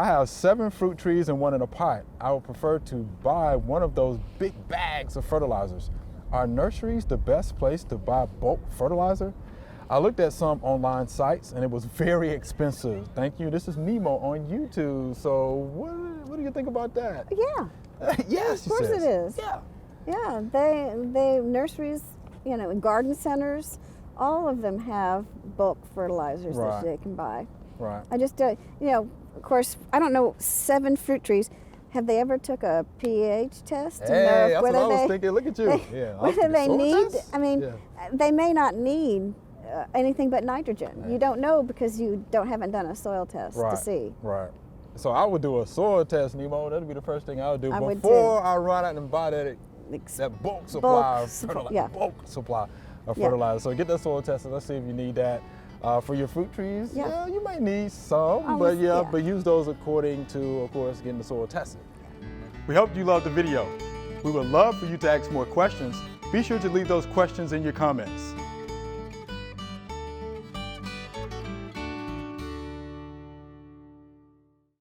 I have 7 fruit trees and 1 in a pot. I would prefer to buy one of those big bags of fertilizers. Are nurseries the best place to buy bulk fertilizer? I looked at some online sites and it was very expensive. Thank you. This is Nemo on YouTube. So what do you think about that? Yeah. Yes, Of course it is. Yeah. Yeah, they nurseries, garden centers, all of them have bulk fertilizers that they can buy. Right. I just, of course, I don't know, 7 fruit trees. Have they ever took a pH test to know That's whether what I was thinking. Look at you. whether they need? Test? I mean, they may not need anything but nitrogen. You don't know because you haven't done a soil test to see. Right. So I would do a soil test, Nemo. That'd be the first thing I would do would before too. I run out and buy that bulk supply of fertilizer. Bulk supply of fertilizer. So get that soil test and let's see if you need that. For your fruit trees, you might need some, but use those according to, of course, getting the soil tested. We hope you loved the video. We would love for you to ask more questions. Be sure to leave those questions in your comments.